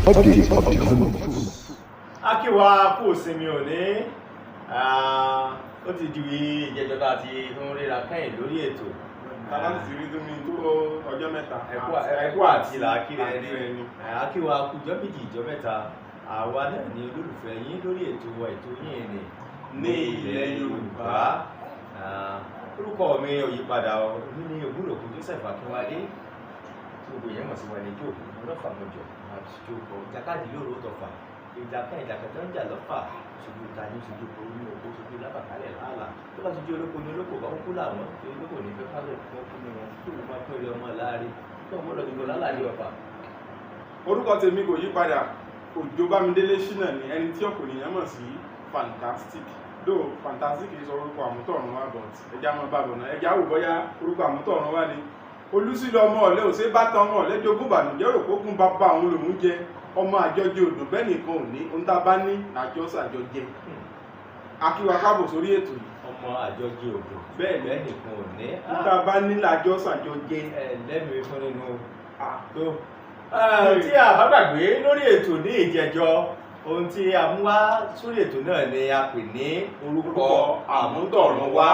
Update of the moment. Akíwa kú ìsinmi òní, ó ti di ìjẹjọba àti ìrìnrìnà kẹ́yìn lórí ètò. Tàbá ti rí tó mi tó ọjọ́ mẹ́ta. Ẹkú àti làákìrì ẹni. Akíwa kú ìjọ́ méjì ìjọ́ mẹ́ta. Àwa náà ni olólùfẹ́ yín lórí ètò yín ní ilẹ̀ Yorùbá. Orúkọ mi ò yí padà o, èmi ni Ògúnlòkú Joseph Akínwálé. Tí gbogbo èèyàn mọ̀ sí wa ní ìjọ ọlọ́fà mọ́jọ àti ìjọba ìjàkadì lóru tọ̀fà. Ìjàkẹ̀tẹ̀ ń jà lọ́fà, ṣojú ìta ní ṣojú orí oko, ṣojú lábàkálẹ̀ láàlà. Tó bá ṣojú olóko ní olóko bá kúkú làwọn, tí olóko ní fẹ́ fálẹ̀ fún ọkùnrin wọn, kí ló máa pẹ́rẹ́ ọmọ láàrin, tó ń gbọ́dọ̀ gbogbo lálàrí ọ̀fà. Orúkọ tèmi kò yí padà, Òjó Bámidélé Ṣínà ni ẹni tí ọ̀pọ̀ ènìyàn mọ̀ sí Fantastic. Though Fantastic is orúkọ àmútọ̀runwá, but ẹja máa bá bọ̀ náà, ẹja wò bọ́yá orúkọ àmútọ̀runwá ni. Olúsílẹ̀ ọmọ ọ̀lẹ́ òṣè bá tán ọmọ ọ̀lẹ́ jogún bànújẹ́ rò kókún bàbá òun lòún jẹ. Ọmọ àjọjẹ odò bẹ́ẹ̀ nìkan ò ní, ohun tá a bá ní làjọ ṣàjọjẹ. Akíwa káàbọ̀ sórí ètò yìí. Ọmọ àjọjẹ odò bẹ́ẹ̀ nìkan ò ní. Ohun tá a bá ní làjọ ṣàjọjẹ. Lẹ́mìí fún nínú tó. Tí a bá gbàgbé lórí ètò ní ìjẹjọ, ohun tí a mú wá sórí ètò náà ni a pè ní orúkọ àmútọ̀runwá.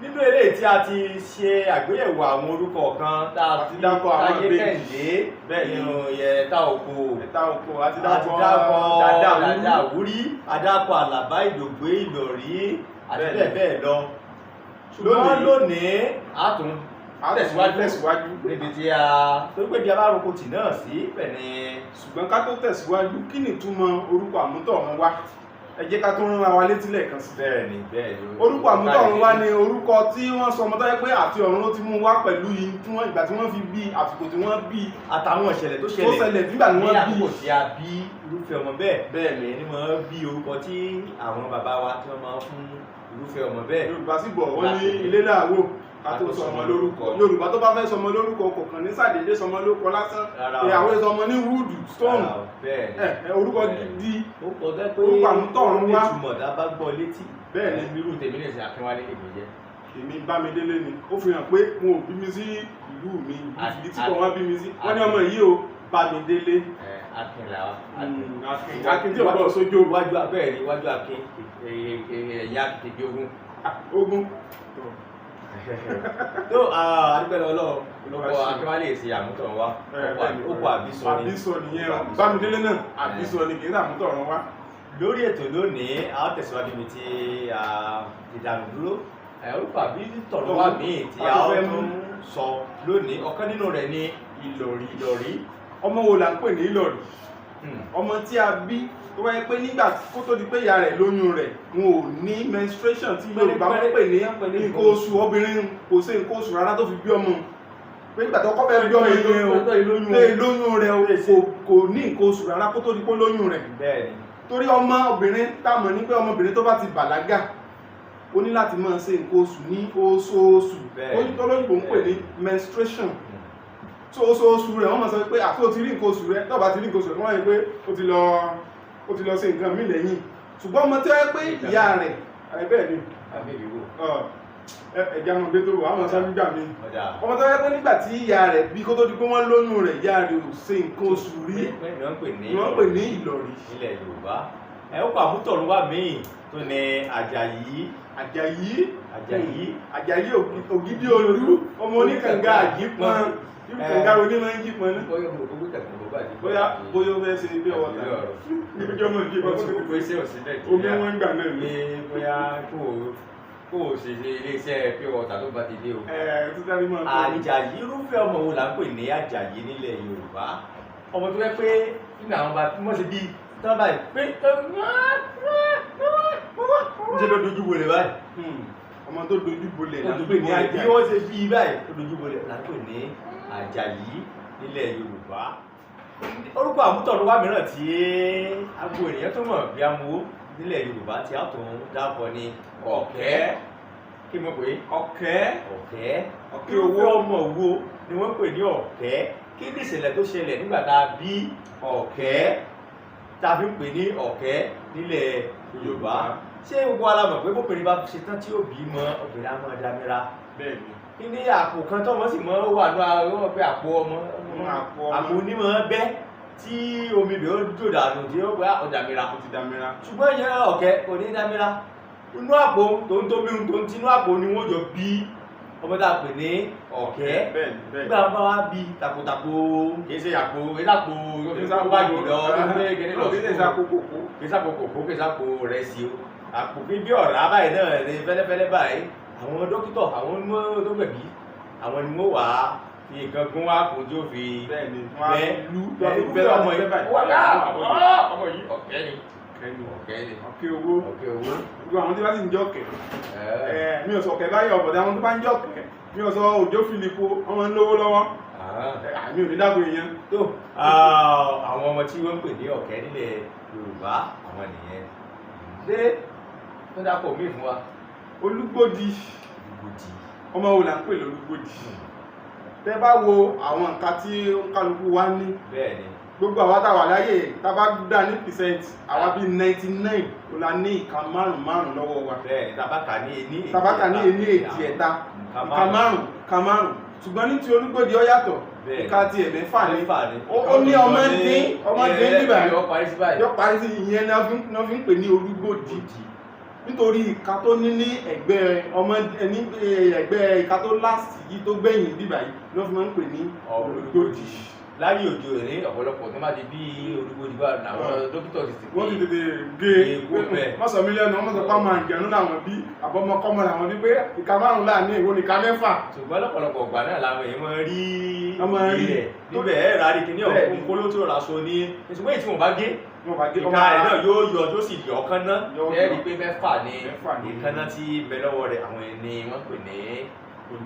Nínú eléyìí tí a ti ṣe àgbéyẹ̀wò àwọn orúkọ kan tá a ti dákọ̀ àwọn Kẹ́hìndé, Táòkò, àti dákọ̀ Dàda Àwúrí, adákọ̀ Àlàbá, Ìdògbé, Ìlọ̀rí àti bẹ́ẹ̀ bẹ́ẹ̀ lọ. Ṣùgbọ́n lónìí a tún tẹ̀síwájú níbi tí a tó gbé bí a bá roko tì náà sí pẹ̀lú. Ṣùgbọ́n ká tó tẹ̀síwájú, kí ni ìtumọ̀ orúkọ àmútọ̀runwá? Ẹ jẹ́ ká tó rán wa létí lẹ́ẹ̀kan sí. Bẹ́ẹ̀ni. Orúkọ àmútọ̀runwá ni orúkọ tí wọ́n sọ ọmọ tó yẹ pé àti ọ̀run ló ti mú wá pẹ̀lú ìgbà tí wọ́n fi bí, àsìkò tí wọ́n bí, àtàwọn ìṣẹ̀lẹ̀ tó ṣẹlẹ̀ nígbà tí wọ́n bí. Ní àkókò tí a bí irúfẹ́ ọmọ bẹ́ẹ̀ ni wọ́n bí orúkọ tí àwọn bàbá wa tí wọ́n máa ń fún irúfẹ́ ọmọ bẹ́ẹ̀. Yorùbá sì bọ̀ wọ́n ní ilé náà wò ká tó sọmọ lórúkọ. Yorùbá tó bá fẹ́ sọmọ lórúkọ kò kàn ní sàdédé sọmọ lórúkọ lásán. Ìyàwó sọmọ ní wood stone. Orúkọ gidi. Orúkọ àmútọ̀runwá. Ìtumọ̀ tá a bá gbọ́ létí. Bẹ́ẹ̀ ni irú tèmi lè ṣe Akínwálé èmi jẹ́. Èmi Bámidélé ni. Ó fi hàn pé wọn ò bí mi sí ìlú mi, ìdí tí wọ́n bí mi sí. Wọ́n ní ọmọ yìí o Bámidélé. Akin tí ò bọ̀ sójú wájú abẹ́ẹ̀ ni wájú Akin ẹ̀yà kìkì ogun. Tó àdúgbẹ́lẹ̀ ọlọ́ọ̀ Akínwálé èsì àmútọ̀runwá ó kọ àbísọ nìyẹn o. Bámidélé náà àbísọ ni kì í sàmútọ̀runwá. Lórí ètò lónìí a ó tẹ̀síwájú níbi tí ìdànù dúró. Orúkọ àmútọ̀runwá míì tí a ó tún sọ lónìí, ọ̀kan nínú rẹ̀ ni Ìlọ̀rí. Ọmọ wo là ń pè ní Ìlọ̀rí? Ọmọ tí a bí tó wáyé pé nígbà kó tó di pé ìyá rẹ̀ lóyún rẹ̀ wọn ò ní menstruation tí Yorùbá máa ń pè ní nǹkan oṣù. Obìnrin kò ṣe nǹkan oṣù rárá tó fi bí ọmọ. Pé nígbà tó kọ́ fẹ́ bí ọmọ yẹn o pé lóyún rẹ̀ kò ní nǹkan oṣù rárá kó tó di pé lóyún rẹ̀. Torí ọmọ obìnrin táwọn ní pé ọmọbìnrin tó bá ti bàlágà ó ní láti máa ṣe nǹkan oṣù ní oṣooṣù. Tó lóyìnbó ń pè ní menstruation. So oṣooṣù rẹ̀ wọ́n máa sọ pé àti o ti rí nǹkan oṣù rẹ̀ tó bá ti rí nǹkan oṣù rẹ̀ wọ́n yẹ pé ó ti lọ ṣe nǹkan mí lẹ́yìn. Ṣùgbọ́n ọmọ tí ó yẹ pé ìyá rẹ̀ bẹ́ẹ̀ ni ẹ̀jẹ̀ àwọn ọ̀gbẹ́ tó wà àwọn ọ̀sán nígbà míì. Ọmọ tó yẹ pé nígbà tí ìyá rẹ̀ bí kó tó di pé wọ́n lóyún rẹ̀ ìyá rẹ̀ ò ṣe nǹkan oṣù rí ni wọ́n pè ní Ìlọ̀rí. Ilẹ̀ Yorùbá orúkọ àmútọ̀runwá míì tó ní Àjàyí Ògídí Olú, ọmọ oníkànga àjípọn. Kànga onímọ̀ ń jípọn ní. Bóyá ó fẹ́ ṣe bí ọwọ́ tàbí ìjọmọ ìjípọn tó kò pèsè òsìlẹ̀ omi wọn gbà náà ní. Bóyá kó o ṣe iléeṣẹ́ pure water tó bá ti dé o. Àjàyí irúfẹ́ ọmọ wo là ń pè ní Àjàyí nílẹ̀ Yorùbá? Ọmọ tó fẹ́ pé nínú àwọn bá wọ́n ṣe bí tán báyìí pé ń ṣe ló dojú bolẹ̀ báyìí. Ọmọ tó dojú bolẹ̀ là ń pè ní Àjàyí. Bí wọ́n ṣe bí báyìí tó dojú bolẹ̀ là ń pè ní Àjàyí nílẹ̀ Yorùbá. Orúkọ àmútọ̀runwá mìíràn tí agbo ènìyàn tó mọ̀ bí amúwó nílẹ̀ Yorùbá tí a tún dápọ̀ ní Ọ̀kẹ́. Kí mo pè é? Ọ̀kẹ́ owó ọmọ wo ni wọ́n pè ní Ọ̀kẹ́. Kí ni ìṣẹ̀lẹ̀ tó ṣẹlẹ̀ nígbà tá a bí Ọ̀kẹ́ tá a fi ń pè ní Ọ̀kẹ́ nílẹ̀ Yorùbá? Ṣé gbogbo alamọ̀ pé bóbìnrin bá ṣe tán tí ó bí mọ obìnrin á mọ dámẹ́ra? Bẹ́ẹ̀ni. Kí ní àpò kan tọ́mọ sì mọ́ wà ní àwọn pé àpò ọmọ àpò onímọ̀ bẹ́ tí omi bẹ̀ ó jò dànù tí ó gbá ọ̀dàmìra ṣùgbọ́n ìyẹn ọ̀kẹ́ kò ní dámìra inú àpò tó ń tóbi tó ń tinú àpò ni wọ́n jọ bí ọmọ tá a pè ní ọ̀kẹ́ nígbà wọn bá wá bí takotako kìí ṣe àpò ìsàpò bá jùlọ kìí ṣàpò kòkó kìí ṣàpò rẹ̀ sí o àpò bí ọ̀rá báyìí náà ní fẹ́lẹ́fẹ́lẹ́ báyìí àwọn dókítà àwọn onímọ̀ tó gbẹ̀bí àwọn ni wọ́n wà á fi nǹkan gún wá kó tí ó fi bẹ́ẹ̀ ọmọ yìí ọ̀kẹ́ ni ọ̀kẹ́ owó gbogbo àwọn tí bá sì ń jẹ́ ọ̀kẹ́ mi ò sọ ọ̀kẹ́ báyọ̀ ọ̀bọ̀dá àwọn tó bá ń jẹ́ ọ̀kẹ́ mi ò sọ òjò filipo ọmọ ń lówó lọ́wọ́ mi ò ní dábò èèyàn tó àwọn ọmọ tí wọ́n ń pè ní ọ̀kẹ́ nílẹ̀ Yorùbá àwọn nìyẹn ṣé tó dápọ̀ mí fún wa Olúgbòdì ọmọ wo là ń pè lólúgbòdì tẹ́ bá wo àwọn nǹkan tí kálukú wá ní gbogbo àwa tá wà láyé tá bá dá ní percent àwa bí 99 ó la ní ìka márùn lọ́wọ́ wa tabaka ní ení èjì ẹ̀ta ìka márùn ṣùgbọ́n ní ti Olúgbòdì ó yàtọ̀ ìka ti ẹ̀mẹ́fà ní ó ní ọmọ dín níbà yọ parí sí ìyẹn náà fi ń pè ní Olúgbòdì nítorí ìka tó ní ẹgbẹ́ ìka tó láti yìí tó gbẹ̀yìn bíbà yìí ló fi máa ń pè ní Olúgbòdì láyé òde òní ọ̀pọ̀lọpọ̀ tó má ti bí Olúgbòdì bá àwọn dókítà ti wọ́n ti tètè gé mọ́sọ mílíọ̀nù wọ́n sọ pé ọmọ àjẹ̀nú làwọn bí àbọ̀mọkọ́mọ làwọn bí pé ìka márùn láàrin ìwọ nìka mẹ́fà. ṣùgbọ́n lọ́pọ̀lọpọ̀ ọgbà náà làwọn èèyàn máa rí ilẹ̀ níbẹ̀ ẹ̀ rárí kìíní ọ̀hún kóló tó rà so ní ṣùgbọ́n èyí tí wọ́n bá gé ìka rẹ̀ náà yóò yọ tó sì yọ ọ̀kan náà ẹ̀ rí pé mẹ́fà ní ìkànnà tí bẹ lọ́wọ́ rẹ̀ àwọn ẹni wọ́n pè ní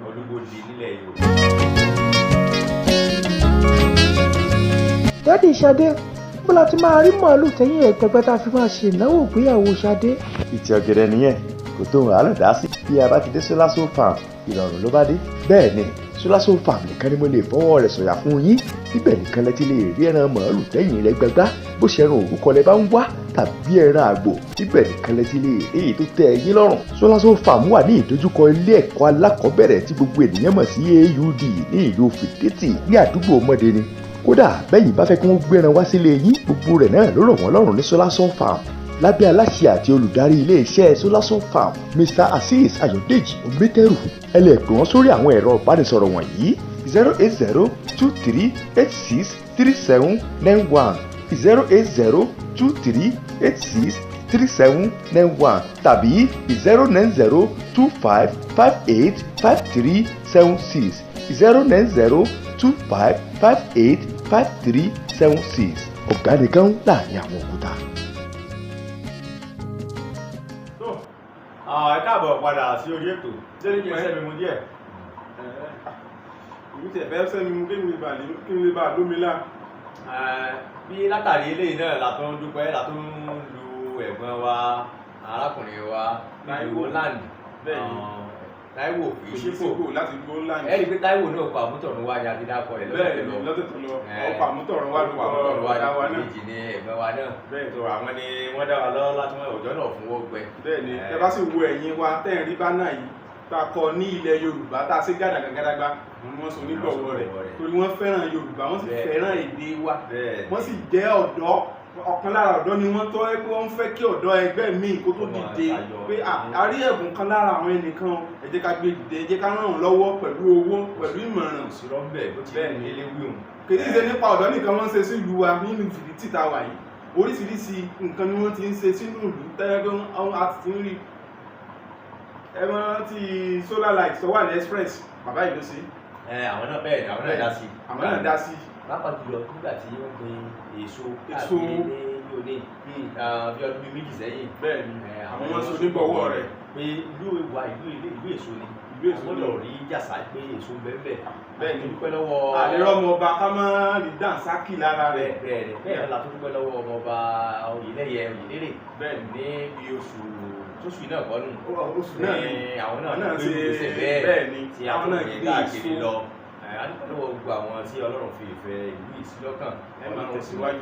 Olúgbòdì nílẹ̀ Yorùbá. Dádì Ṣadé bó la ti máa rí màálù tẹ́yìn ẹ̀gbẹ́gbẹ́ tá a fi máa ṣe ìnáwó ìgbéyàwó Ṣadé. ìtì ọ̀gẹ̀dẹ̀ nìyẹn kò tó hàn án dá sí. bí a bá ti dé Solaso Farm ìrọ̀rùn ló bá dé. bẹ́ẹ̀ ni Solaso Farm nìkan ni mo lè fọwọ́ rẹ̀ sọ̀yà fún yín. níbẹ̀ nìkan lẹ ti lè rí ẹran màálù tẹ́yìn rẹ̀ gbẹgbá bó ṣe ẹran òrúkọ lẹ bá ń wá tàbí ẹran àgbò. níbẹ̀ nìkan lẹ ti lè rí èyí tó tẹ́ ẹyin lọ́rùn. Solaso Farm wà ní ìdojúkọ ilé ẹ̀kọ́ alákọ̀ọ́bẹ̀rẹ̀ tí gbogbo ènìyàn mọ̀ sí AUD ní ìlú Fiditi ní àdúgbò Mọ́dẹni. kódà bẹ́yìn bá fẹ́ kí wọ́n gbéran wá sílé yín gbogbo rẹ̀ náà ló rọ̀ wọ́n lọ́rùn ní Solaso Farm lábẹ́ aláṣẹ àti olùdarí iléeṣẹ́ Solaso Farm Mr. Azeez Ayọ̀dèjì Omítẹ́rù. ẹ lè pè wọ́n sórí àwọn ẹ̀rọ ìbánisọ̀rọ̀ wọ̀nyí 08023863791 08023863791 tàbí 09025585376 09025585376 ọ̀gá nìkan láàrin àwọn òkúta. ẹ káàbọ̀ padà sí orí ètò tí ó ní kí ẹ sẹ́mi mu díẹ̀. ìlú tí ẹ̀fẹ́ sẹ́mi mu kí n lè bá lómi lá. bí látàrí eléyìí náà látọ́ ń dúpẹ́ látọ́ ń lu ẹ̀gbọ́n wa arákùnrin wa Táíwò land Táíwò Ìṣípò láti gbó land. ẹ rí i pé Táíwò náà kọ àmútọ̀runwá ni a ti dákọ̀ rẹ̀ lọ́tẹ̀ tó lọ ọkọ̀ àmútọ̀runwá ló kọ́ ọ̀dà wa náà. méjì ni ẹ̀gbọ́n wa náà tó àwọn ni wọ́n dá wa lọ́wọ́ láti wọ́n ọjọ́ náà fún wọ́n gbẹ. bẹ́ẹ̀ni ẹ bá sì wo ẹ̀yìn wa tẹ́ rí bá náà yìí tá a kọ ní ilẹ̀ Yorùbá tá a ṣe gàdàgàdàgbà wọ́n sọ nígbọ̀wọ́ rẹ̀ torí wọ́n fẹ́ràn Yorùbá wọ́n sì fẹ́ràn èdè wa wọ́n sì jẹ́ ọ̀dọ́ ọ̀kan lára ọ̀dọ́ ni wọ́n tọ́ ẹ pé wọ́n fẹ́ kí ọ̀dọ́ ẹgbẹ́ míì kó tó dìde pé a rí ẹ̀bùn kan lára àwọn ẹnìkan ẹ jẹ́ ká gbé dìde ẹ jẹ́ ká ràn wọ́n lọ́wọ́ pẹ̀lú owó pẹ̀lú ìmọ̀ràn. kì í ṣe nípa ọ̀dọ́ nìkan wọ́n ń ṣe sí ìlú wa nínú Fìdítì tá a wà yìí oríṣiríṣi nǹkan ni wọ́n ti ń ṣe sínú ìlú tẹ́lẹ̀ àwọn àti ti ń rí ẹmọ ti solar light tó wà ní express bàbá ìlú sí. àwọn náà bẹ́ẹ̀ ni àwọn náà dá sí. àwọn náà dá sí. pápá jùlọ nígbà tí wọ́n gbin èso káàkiri ní yóní bí ọdún méjì sẹ́yìn. bẹ́ẹ̀ ni àwọn wọn so nígbọ̀wọ́ rẹ̀. pé ìlú wa ìlú èso ni gbọ́dọ̀ rí jàsá pé èso bẹ́ẹ̀ bẹ́ẹ̀ ni dúpẹ́ lọ́wọ́. àlérò ọmọọba ká máa rí dànsákì lára rẹ̀. bẹ́ẹ̀ la tó dúpẹ́ lọ́wọ́ ọmọọba Oyèlẹ́yẹ Oyèlérè. bẹ́ẹ̀ ní bí oṣù náà kọ́nù. oṣù náà ni àwọn náà gbé ìgbésẹ̀ bẹ́ẹ̀ ni tí àwọn náà gbé káàkiri lọ. adúpẹ́lọ́wọ́ gbogbo àwọn tí Ọlọ́run fi ìfẹ́ ìlú yìí sí lọ́kàn ẹ máa ń tẹ̀síwájú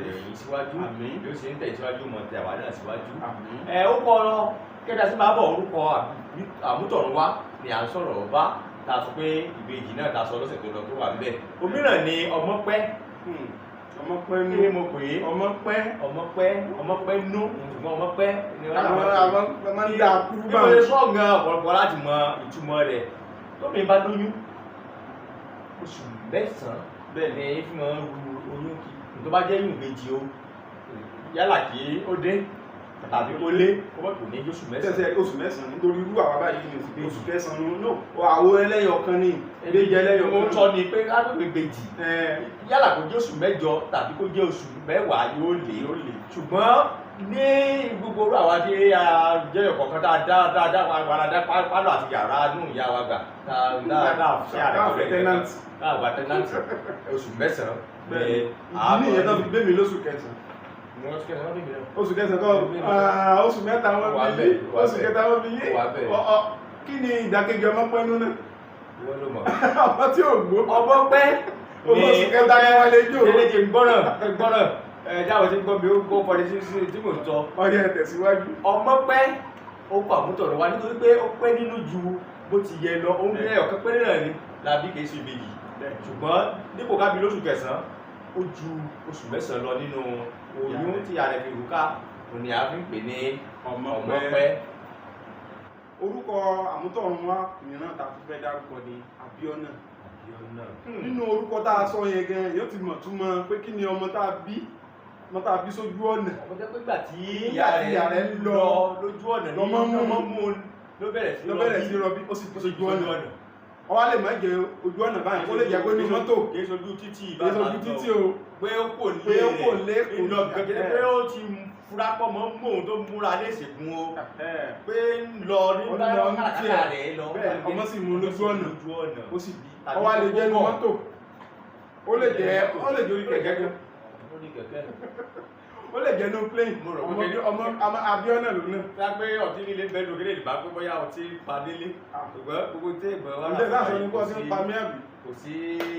bí ó ṣe ń tẹ̀síwájú mọ̀ tẹ̀ àwa náà síwájú. ó kọ́ kẹ́dà sí máa bọ̀ orúkọ àmútọ̀runwá ni à ń sọ̀rọ̀ bá ta sọ pé ìbejì náà ta sọ lọ́sẹ̀ tó lọ tó wà níbẹ̀ òmíràn ni Ọmọ́pẹ́ ọmọ pẹ́ nú kí mo pè é ọmọ pẹ́ ọmọ pẹ́ nú ṣùgbọ́n ọmọ pẹ́ ni wọ́n àwọn máa ń dá kúrú bá wọn. sọ́ọ̀gàn ọ̀pọ̀lọpọ̀ láti mọ ìtumọ̀ rẹ̀ tómi bá lóyún oṣù mẹ́sàn-án bẹ́ẹ̀ ni èyí fi máa ń ru oyún kí tó bá jẹ́ yùn méjì o yálà kí ó dé tàbí ó lé ó bá kò ní oṣù mẹ́sàn-án. tẹ́sẹ̀ oṣù mẹ́sàn-án nítorí irú àwọn báyìí ní oṣù kẹsàn-án ní àwọ̀ ẹlẹ́yọ̀ kan ní ìbejì ẹlẹ́yọ̀ kan. ó sọ ni pé káàkiri ìbejì yálà kó jẹ́ oṣù mẹ́jọ tàbí kó jẹ́ oṣù mẹ́wàá yóò lé ṣùgbọ́n ní gbogbo orú àwa tí a jẹ́ ọ̀kọ̀ọ̀kan dáadáa pálọ̀ àti yàrá nù ìyá wa gbà dáadáa fẹ́ àdàkọ̀lẹ̀ tẹ́nàntì oṣù mẹ́sàn-án. ìdí nìyẹn tó fi gbé mi lóṣù kẹsàn-án. Oṣù kẹsàn-án kọ́ oṣù mẹ́ta wọ́n bí yé oṣù kẹta wọ́n bí yé kí ni ìdákejì ọmọ pẹ́ nú náà? ọmọ tí ò gbó ọmọ pẹ́ oṣù kẹta ni wọ́n lè jó. eléje gbọ́ràn jáwọ́ tí gbọ́ mi ó gbọ́ fọdí sí tí mò ń sọ. ọyẹ tẹ̀síwájú. ọmọ pẹ́ ó kọ àmútọ̀rọ̀ wa nítorí pé ó pẹ́ nínú ju bó ti yẹ lọ ó ń gbé ọ̀kan péré náà ni làbí kìí ṣe ìbejì ṣùgbọ́n dípò ká bí lóṣù kẹsàn-án ó ju oṣù mẹ́sàn-án lọ nínú oyún tí ààrẹ fi rú ká òní a fi ń pè ní ọmọ pẹ́. orúkọ àmútọ̀runwá mìíràn tá a fẹ́ dárúkọ ni Abíọ́nà. nínú orúkọ tá a sọ yẹn gan yóò ti mọ̀ túmọ̀ pé kí ni ọmọ tá a bí sójú ọ̀nà. ọmọ tẹ́ pé gbà tí ìyá rẹ̀ ń lọ lójú ọ̀nà ní ọmọ mú ló bẹ̀rẹ̀ sí rọbí ó sì bí sójú ọ̀nà. ọwá lè má jẹ ojú ọ̀nà báyìí kó lè jẹ́ pé ní mọ́tò kìí sojú títì o pé ó kò lé ìlọ gẹ́gẹ́ pé ó ti fura pọ̀ mọ́ mú òun tó múra ní ìsìnkú o pé ń lọ ní kàkàkà rẹ̀ lọ ọmọ sì mú lójú ọ̀nà ó sì bí ọwá lè jẹ́ ní mọ́tò ó lè jẹ́ orí kẹ̀kẹ́ gan ó lè jẹ́ ní plane ọmọ Abíọ́nà ló náà. tá pé ọtí líle bẹ́ẹ̀ lókè lè bá pé bóyá ọtí pa délé ṣùgbọ́n gbogbo tí ìgbọ̀n wà láti ṣe ní kó ti ń pa mí àbí kò sí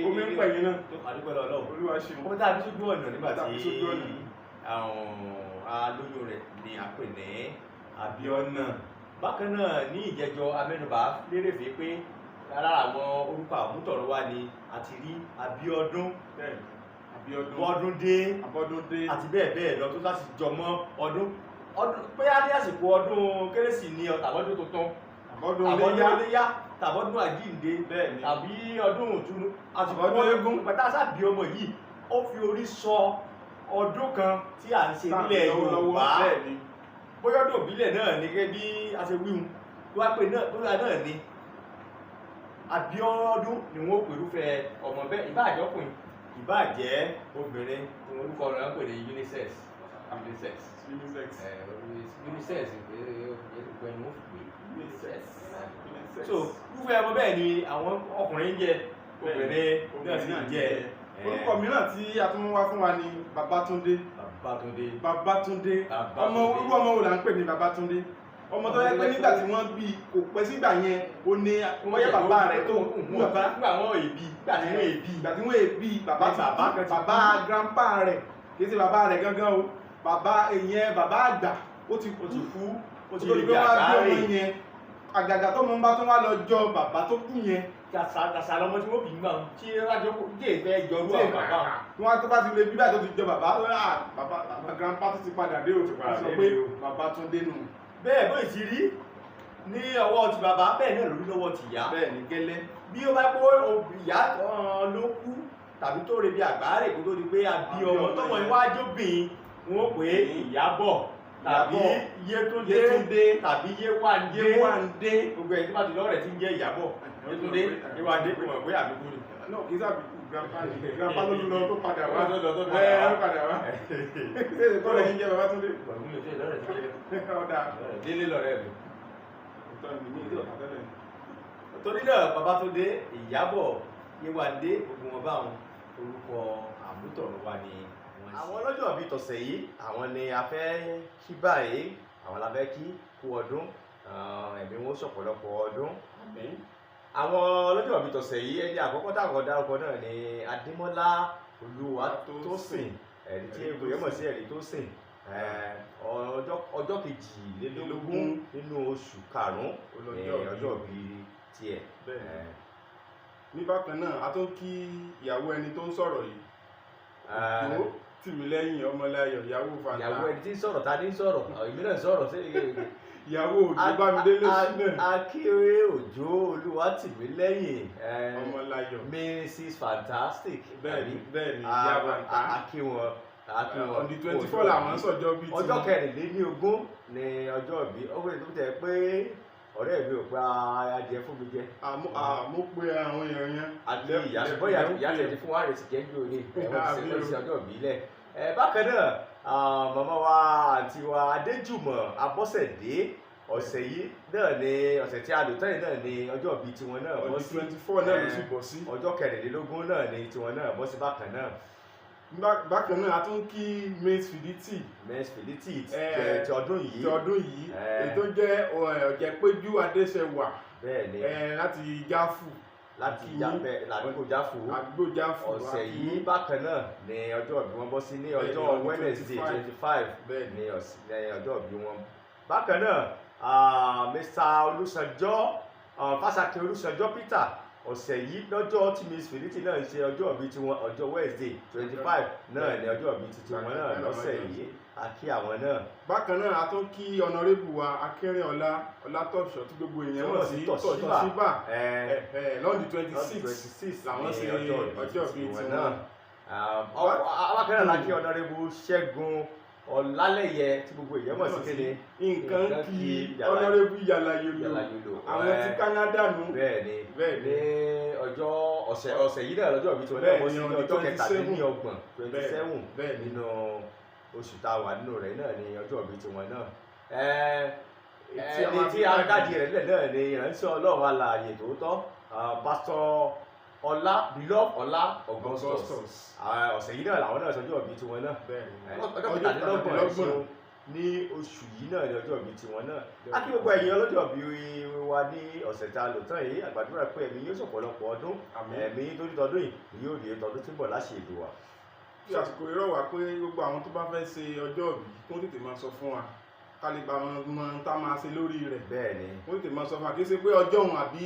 omi ń pẹ̀yìn náà tó àdúgbò lọ́wọ́ Olúwa ṣeun. ọmọ tá a bí sójú ọ̀nà nígbà tí àwọn alóyún rẹ̀ ni a pè ní Abíọ́nà. bákan náà ní ìjẹjọ amẹ́nubà lérèfé pé lára àwọn orúkọ àmútọ̀runwá ni a ti rí Abíọ́dún Bọ́dúndé àti bẹ́ẹ̀ bẹ́ẹ̀ lọ tó láti jọmọ́ ọdún pé á ní àsìkò ọdún kérésì ní tàbọ́dún tuntun àbọ́dún iléyá tàbọ́dún àjíǹde tàbí ọdún ìtúnu àti ọdún eégún pẹ̀tà sábì ọmọ yìí ó fi orí sọ ọdún kan tí à ń ṣe nílẹ̀ Yorùbá bóyá ọdún ìbílẹ̀ náà ní gẹ́gẹ́ bí a ṣe wíhun tó wá pé náà ní Abíọ́dún ni wọ́n pèrúfẹ́ ọmọ bẹ́ẹ̀ ìbáàjọ́kùnrin ìbáàjẹ́ obìnrin orúkọ rẹ̀ ń pè ní unisex so irúfẹ́ ọmọ bẹ́ẹ̀ ni àwọn ọkùnrin ń jẹ obìnrin náà sì ń jẹ. orúkọ mìíràn tí a tún wá fún wa ni Babátúndé ọmọ orú ọmọ wo là ń pè ní Babátúndé ọmọ tó yẹ pé nígbà tí wọ́n bí kò pẹ́ sígbà yẹn ó ní wọ́n yẹ bàbá rẹ̀ tó nígbà wọ́n èbí ìgbà tí wọ́n èbí bàbá grandpa rẹ̀ kì í ṣe bàbá rẹ̀ gangan o bàbá èyàn bàbá àgbà ó ti kú ó ti rí àgbáre yẹn àgàgà tó mọ́ bá tún wá lọ jọ bàbá tó kú yẹn kàṣà lọmọ tí wọ́n bí gbà tí rájọ́ kò dé ìfẹ́ jọrú àwọn bàbá wọn tó bá ti lè bí báyìí tó ti jọ bàbá grandpa tó ti padà dé o ti sọ pé Babátúndé nù. bẹ́ẹ̀ bó ìsì rí ní ọwọ́ ti bàbá bẹ́ẹ̀ náà lórí lọ́wọ́ ti ìyá bẹ́ẹ̀ ní gẹ́lẹ́ bí ó bá pé ìyá ló kú tàbí tó rebi àgbáre kó tó di pé a bí ọmọ tọmọ iwájú bìn wọn pé Ìyábọ̀ tàbí Yétúndé tàbí Yéwándé gbogbo ẹ̀ tí wọ́n ti lọ́rẹ̀ tí ń jẹ́ Ìyábọ̀ Yétúndé Yéwándé kò mọ̀ pé àbíkú ni. náà kì í sàbíkú grandpa ló lọ tó padà wá ṣé èkó rẹ̀ ń jẹ́ Babátúndé. délé lọ́rẹ́ mi. torí náà Babátúndé Ìyábọ̀ Yéwándé gbogbo wọn bá wọn orúkọ àmútọ̀runwá ni wọ́n ṣe. àwọn ọlọ́jọ́ bíi tọ̀sẹ̀ yìí àwọn ni a fẹ́ kí báyìí àwọn la fẹ́ kí kú ọdún ẹ̀mí wọn sọ̀pọ̀lọpọ̀ ọdún. àwọn ọlọ́jọ́ bíi tọ̀sẹ̀ yìí ẹni àkọ́kọ́ táwọn dárúkọ náà ni Adémọ́lá Olúwatósìn ẹ̀rí tí èèyàn mọ̀ sí ẹ̀rí tó sìn ọjọ́ kejìlélógún nínú oṣù karùn-ún ọjọ́ bíi tiẹ̀. ní bákan náà a tún kí ìyàwó ẹni tó ń sọ̀rọ̀ yìí Òjó Tìmílẹ́yìn Ọmọláyọ̀ ìyàwó Fanta. ìyàwó ẹni tí ń sọ̀rọ̀ ta ní sọ̀rọ̀ èmi náà sọ̀rọ̀ sí ìyàwó Òjó Bámidélé Ṣínà. Akíwé Òjó Olúwatìmílẹ́yìn Ọmọláyọ̀. Mrs Fantastic. Bẹ́ẹ̀ni ìyá Fanta. akíwọn on the 24 làwọn sọjọ́ bíi ọjọ́ 24 ni ọjọ́ ìbí ó wẹ̀ tó tẹ̀ pé ọ̀rẹ́ mi ò pa adìẹ fún mi jẹ. Mo pe àwọn èèyàn yẹn. àti ìyá ṣùgbọ́n ìyá tẹ̀lé fún wa rẹ̀ sì jẹ́ ju òní ẹ̀wọ̀n ti ṣe ọjọ́ ìbí lẹ̀. Bákan náà màmá wa àǹtí wa Adéjùmọ̀ Abọ́sẹ̀dé ọ̀sẹ̀ yìí náà ni ọ̀sẹ̀ tí a lò tẹ́yìn náà ni ọjọ́ ìbí tiwọn náà bọ́ sí 24 náà ló sì bọ́ sí. ọjọ́ 24 náà ni tiwọn náà bọ́ sí bákan náà. Bákan náà a tún kí Miss Fiditi. Miss Fiditi ti ọdún yìí. Ètò jẹ́ Ọ̀jẹ̀péjú Adéṣẹwà. Bẹ́ẹ̀ni. Láti Jáfù. láti àdúgbò Jáfù. ọ̀sẹ̀ yìí bákan náà ni ọjọ́ ìbí wọn bọ́ sí ní ọjọ́ Wednesday 25 ní ọjọ́ ìbí wọn. bákan náà Mr. Olúṣanjọ́ Fásakin Olúṣanjọ́ Peter ọ̀sẹ̀ yìí lọ́jọ́ tí Miss Fiditi náà ń ṣe ọjọ́ ìbí tiwọn ọjọ́ Wednesday 25 náà ni ọjọ́ ìbí tiwọn náà lọ́sẹ̀ yìí a kí àwọn náà. bákan náà a tún kí ọ̀nàrẹ́bù wa Akínrínọlá Ọlátọ̀ṣọ́ tí gbogbo èèyàn mọ̀ sí Tọ̀ṣíbà lọ́ndì 26 làwọn ṣe ọjọ́ ìbí tiwọn. bákan náà la kí ọ̀nàrẹ́bù Ṣẹ́gun Ọlálẹ́yẹ tí gbogbo èèyàn mọ̀ sí kéde nǹkan kí ọ̀nàrẹ́bù Yàlàyòlò àwọn ti Canada nù. bẹ́ẹ̀ni ní ọjọ́ ọ̀sẹ̀ yìí náà lọ́jọ́ ìbí tí wọ́n náà bọ́ sí ní ọjọ́ 27 nínú oṣù tá a wà nínú rẹ̀ náà ní ọjọ́ ìbí tí wọ́n náà. ẹni tí akáàdì rẹ̀ lẹ̀ náà ni ìránṣẹ́ Ọlọ́run alààyè tòótọ́ pásítọ̀ Ọlá Augustus ọ̀sẹ̀ yìí náà làwọn náà sọjọ́ ìbí tiwọn náà ọjọ́ 27 ní oṣù yìí náà ní ọjọ́ ìbí tiwọn náà. a kí gbogbo ẹ̀yin ọlọ́jọ́ ìbí wa ní ọ̀sẹ̀ tá a lò tán yìí àgbàdúrà pé ẹ̀mí yóò ṣọ̀pọ̀lọpọ̀ ọdún ẹ̀mí tó ní tọdún yìí yóò di tọdún tí ń bọ̀ láṣẹ èdè wa. bí àsìkò irọ́ wà pé gbogbo àwọn tó bá fẹ́ ṣe ọjọ́ ìbí kó tètè máa sọ fún wa kálíbà mọ tá máa ṣe lórí rẹ̀. bẹ́ẹ̀ni. wọ́n tètè máa sọ fún wa kì í ṣe pé ọjọ́ òun àbí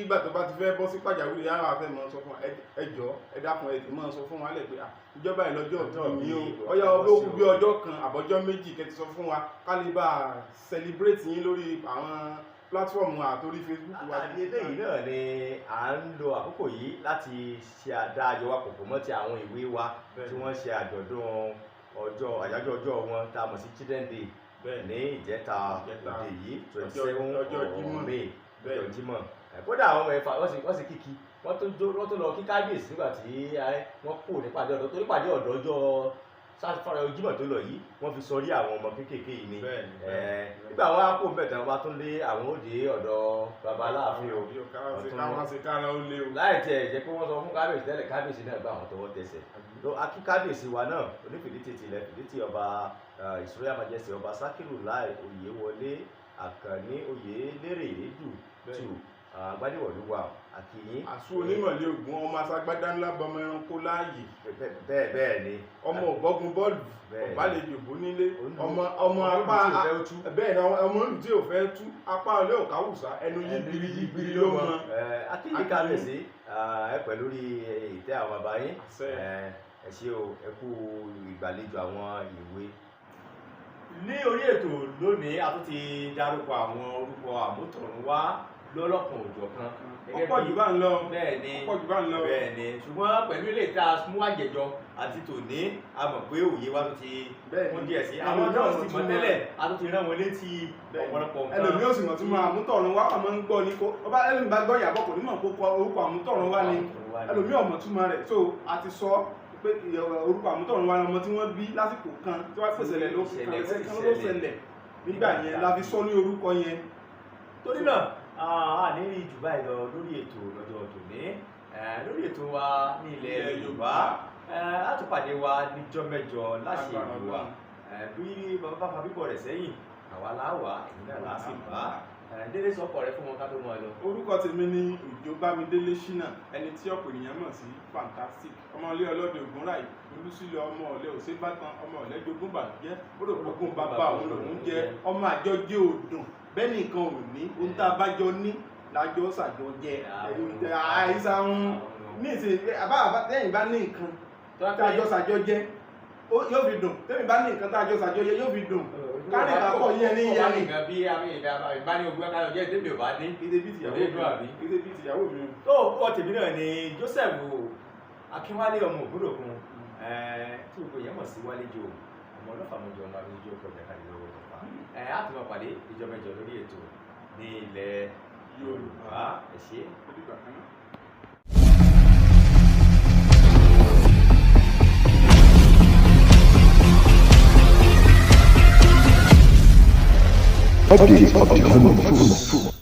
ìgbà tó bá ti fẹ́ bọ́ sí pàjáwìrì yàrá àfẹ́ máa sọ fún wa ẹ jọ̀ọ́ ẹ dákun ẹ máa sọ fún wa lẹ̀ pé ìjọba ìlọ́jọ́ mi o ọyá olókùn bí ọjọ́ kan àbọ̀jọ́ méjì kẹ́ ti sọ fún wa kálíbà celebrate yín lórí àwọn platform àtòrí Facebook wa. eléyìí náà ni à ń lo àkókò yìí láti ṣe àdáyọ wa pọ̀pọ̀ mọ́ ti àwọn ìwé wa tí wọ́n ṣe àjọ̀dún àyájọ́ ọjọ́ wọn tá a mọ̀ sí Children Day ní ìjẹta òde yìí 27 May ọjọ́ Jímọ̀. kódà àwọn ọmọ ẹ̀fà wọ́n sì kíkí wọ́n tó lọ kí kábíyèsí nígbà tí wọ́n kò nípàdé ọ̀dọ́ torí pàdé ọ̀dọ́ ọjọ́ Jímọ̀ tó lọ yìí wọ́n fi sọrí àwọn ọmọ kéékèèké yìí ni. nígbà wọn á kó bẹ̀tẹ̀ wọn bá tún lé àwọn òde ọ̀dọ́ baba Aláàfin o láì tiẹ̀ jẹ́ pé wọ́n sọ fún kábíyèsí tẹ́lẹ̀ kábíyèsí náà gbà wọ́n tọwọ́ tẹsẹ̀. akí kábíyèsí wa náà onífìdítì tilẹ̀ Fìdítì ọba His Royal Majesty ọba Sákírù Láì Oyèwọlé Àkànní Oyèlérè Èdù tù Agbádéwọ̀lúwà àkìyín. àṣù onímọ̀lẹ́ ògùn ọmọ aṣágbádá ńlá bọmọ ẹranko láàyè. bẹ́ẹ̀ ni. ọmọ ògbọ́gun bọ́ọ̀lù ọ̀bálejò bó nílé ọmọ apá bẹ́ẹ̀ ni ọmọ olù tí ò fẹ́ tú apá ọlẹ́ òkáwùsá ẹnu yígbìrì ló mọ. akíyín kábíyèsí ẹ pẹ̀ lórí ìtẹ́ àwọn bàbá yín ẹ ṣé o ẹ kú ìgbàlejò àwọn ìwé. ní orí ètò lónìí a tún ti dárúkọ àwọn orúkọ àmútọ̀runwá lọ́lọ́kan òjọ̀kan. ọ̀pọ̀ jù bá ń lọ. bẹ́ẹ̀ ni ṣùgbọ́n pẹ̀lú ilé ìta mú àjẹjọ àti tòní a mọ̀ pé òye wa tó ti kún díẹ̀ sí. àwọn náà sì mọ̀ tẹ́lẹ̀ a tó ti rán wọn létí ọ̀pọ̀lọpọ̀ nǹkan. ẹlòmíì ò sì mọ̀ tún mọ àmútọ̀runwá ọmọ ń gbọ́ ní kó ọba ẹlòmíì bá gbọ́ ìyàbọ̀ kò ní mọ̀ kó orúkọ àmútọ̀runwá ni ẹlòmíì ọmọ túmọ̀ rẹ̀ so a ti sọ pé orúkọ àmútọ̀runwá ọmọ tí wọ́n bí lásìkò kan tí wọ́n pèsè lẹ̀ ló ṣẹlẹ̀ nígbà yẹn la fi sọ ní orúkọ yẹn. torí náà a ní rí jù báyìí lọ lórí ètò lọ́jọ́ tòní lórí ètò wa ní ilẹ̀ Yorùbá látùpàdé wa níjọ́ mẹ́jọ láṣẹ ìlú wa bí bàbá bá fa bíbọ̀ rẹ̀ sẹ́yìn àwa láwà ẹ̀yìn náà láà sì bá délé sọ́kọ̀ rẹ fún wọn ká tó mọ́ ẹ lọ. orúkọ tèmi ni Òjó Bámidélé Ṣínà ẹni tí ọ̀pọ̀ ènìyàn mọ̀ sí Fantastic ọmọlé ọlọ́dẹ Ògúnráyè olùsílẹ̀ ọmọ ọ̀lẹ́ òṣèbátan ọmọ ọ̀lẹ́ jogún bàjẹ́ olùkókún bàbá òun lòún jẹ́ ọmọ àjọjẹ́ òdùn bẹ́ẹ̀ nìkan ò ní ohun tá a bá jọ ní lájọ ṣàjọ jẹ àìsàn ní ìsìn àbá tẹ́yìn bá ní nǹkan tá a jọ ṣàjọjẹ yóò fi dùn tẹ́mi bá ní nǹkan tá a jọ ṣàjọjẹ yóò fi dùn kárí ìpapọ̀ yẹn ní ìyá ni. nǹkan bí ìbáni ogun káyọ̀ jẹ́ tẹ́mi ò bá dé. kéde bí tìyàwó mi. tó ọ tèmi náà ni Joseph Akínwálé ọmọ Ògúndòkun tí gbogbo èèyàn mọ̀ sí Wálé Jò ọmọ ọlọ́fà mọ́jọ ọmọ àbíjọ kọjá káàdì lọ́wọ́ ọ̀fà á tún máa pàdé ìjọba ìjọ lórí ètò ní ilẹ̀ Yorùbá ẹ ṣé. Update of the home of